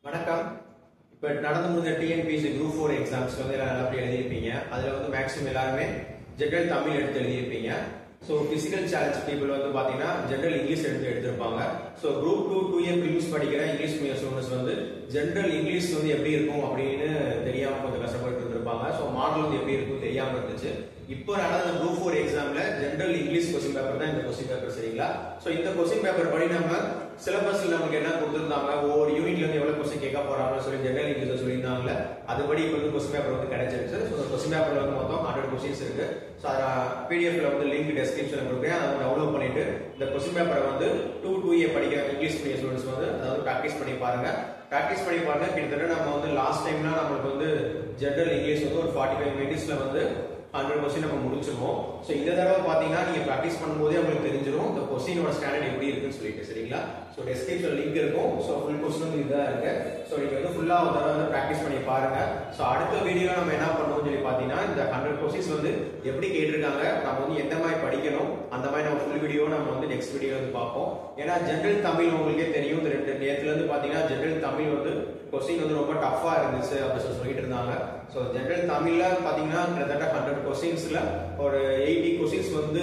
வணக்கம். இப்போ நடந்து முடிஞ்ச டிஎன்பிஎஸ்சி குரூப் 4 எக்ஸாம்ஸ் வந்து எல்லாரும் எழுதியிருப்பீங்க. அதில் வந்து மேக்ஸிமம் எல்லாருமே ஜெனரல் தமிழ் எடுத்து எழுதியிருப்பீங்க. ஸோ பிசிக்கல் சேலஞ்ச் பீப்புள் வந்து பார்த்தீங்கன்னா ஜெனரல் இங்கிலீஷ் எடுத்திருப்பாங்க. ஸோ குரூப் 2 2A ப்ரிலிம்ஸ் படிக்கிற இங்கிலீஷ் மீடியம் ஸ்டூடெண்ட்ஸ் வந்து ஜெனரல் இங்கிலீஷ் வந்து எப்படி இருக்கும் அப்படின்னு தெரியாமல் கொஞ்சம் கஷ்டப்பட்டு இருந்திருப்பாங்க. ஸோ மாடல் வந்து எப்படி இருக்கும் தெரியாமல் இருந்துச்சு. இப்போ நடந்த குரூப் 4 எக்ஸாம்ல ஜெனரல் இங்கிலீஷ் கொஸ்டின் பேப்பர் தான் இந்த கொஸ்டின் பேப்பர், சரிங்களா? ஸோ இந்த கொஸ்டின் பேப்பர் படி நம்ம சிலபஸ்ல நமக்கு என்ன கொடுத்துருந்தாங்க, ஒவ்வொரு யூனிட்ல இருந்து எவ்வளவு கொஸ்டின் கேட்க போறாங்கன்னு சொல்லி ஜெனரல் இங்கிலீஷ் சொல்லியிருந்தாங்க. அதுபடி இப்போ வந்து கொஸ்டின் பேப்பர் வந்து கிடைச்சிருச்சு. ஸோ இந்த கொஸ்டின் பேப்பர்ல வந்து மொத்தம் 100 கொஸ்டின்ஸ் இருக்கு. ஸோ அதை பிடிஎஃப்ல வந்து லிங்க் டெஸ்கிரிப்ஷன்ல கொடுக்குறேன். அதை டவுன்லோட் பண்ணிட்டு இந்த கொஸ்டின் பேப்பரை வந்து 2A படிக்கிற இங்கிலீஷ் மீடியம் ஸ்டூடெண்ட்ஸ் வந்து அதாவது ப்ராக்டிஸ் பண்ணி பாருங்க. ப்ராக்டிஸ் பண்ணி பாருங்க. கிட்டத்தட்ட நம்ம வந்து லாஸ்ட் டைம்லாம் நம்மளுக்கு வந்து ஜெனரல் இங்கிலீஷ் வந்து ஒரு 45 மினிட்ஸ்ல வந்து 100 கொஸ்டின் நம்ம முடிச்சிருவோம். ஸோ இந்த தடவை பார்த்தீங்கன்னா நீங்க ப்ராக்டிஸ் பண்ணும்போதே உங்களுக்கு தெரிஞ்சிடும் இந்த கொஸ்டினோட ஸ்டாண்டர்ட் எப்படி இருக்குன்னு சொல்லிட்டு, சரிங்களா? ஸோ டெஸ்கிரிப்ஷன் லிங்க் இருக்கும். ஸோ ஃபுல் கொஸ்டின் இதுதான் இருக்கு. ஸோ நீங்க வந்து ஃபுல்லா ஒரு தடவை வந்து ப்ராக்டிஸ் பண்ணி பாருங்க. ஸோ அடுத்த வீடியோ நம்ம என்ன பண்ணுவோம்னு சொல்லி பார்த்தீங்கன்னா இந்த 100 கொஸ்டின்ஸ் வந்து எப்படி கேட்டிருக்காங்க, நம்ம வந்து எந்த மாதிரி படிக்கணும், அந்த மாதிரி நம்ம ஃபுல் வீடியோ நம்ம வந்து நெக்ஸ்ட் வீடியோ வந்து பார்ப்போம். ஏன்னா ஜெனரல் தமிழ் உங்களுக்கே தெரியும். இந்த 2 நேரத்துல இருந்து பார்த்தீங்கன்னா ஜெனரல் தமிழ் வந்து கொஸ்டின் வந்து ரொம்ப டஃபா இருந்துச்சு அப்படின்னு சொல்லிட்டு இருந்தாங்க. ஸோ ஜெனரல் தமிழ்ல பார்த்தீங்கன்னா கிட்டத்தட்ட 100 கொஸ்டின்ஸ்ல ஒரு 80 கொஸ்டின்ஸ் வந்து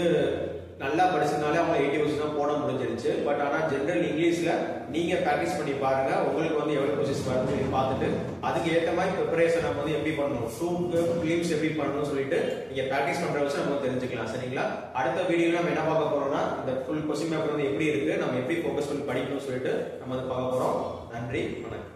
நல்லா படிச்சதுனால அவங்க 80 கொஸ்டின் தான் போட முடிஞ்சிருச்சு. பட் ஆனால் ஜெனரல் இங்கிலீஷ்ல நீங்க ப்ராக்டிஸ் பண்ணி பாருங்க. உங்களுக்கு வந்து எவ்வளவு கொஸ்டின்ஸ் வரும்னு சொல்லி பார்த்துட்டு அதுக்கு ஏற்ற மாதிரி ப்ரிப்பரேஷன் நம்ம வந்து எப்படி பண்ணணும், சூப்பு பிலிம்ஸ் எப்படி பண்ணணும்னு சொல்லிட்டு நீங்க ப்ராக்டிஸ் பண்ற வச்சு நம்ம தெரிஞ்சுக்கலாம், சரிங்களா? அடுத்த வீடியோல நம்ம என்ன பார்க்க போறோம்னா இந்த ஃபுல் கொஸ்டின் பேப்பர் வந்து எப்படி இருக்கு, நம்ம எப்படி ஃபோக்கஸ் பண்ணி படிக்கணும்னு சொல்லிட்டு நம்ம வந்து பார்க்க போறோம். நன்றி, வணக்கம்.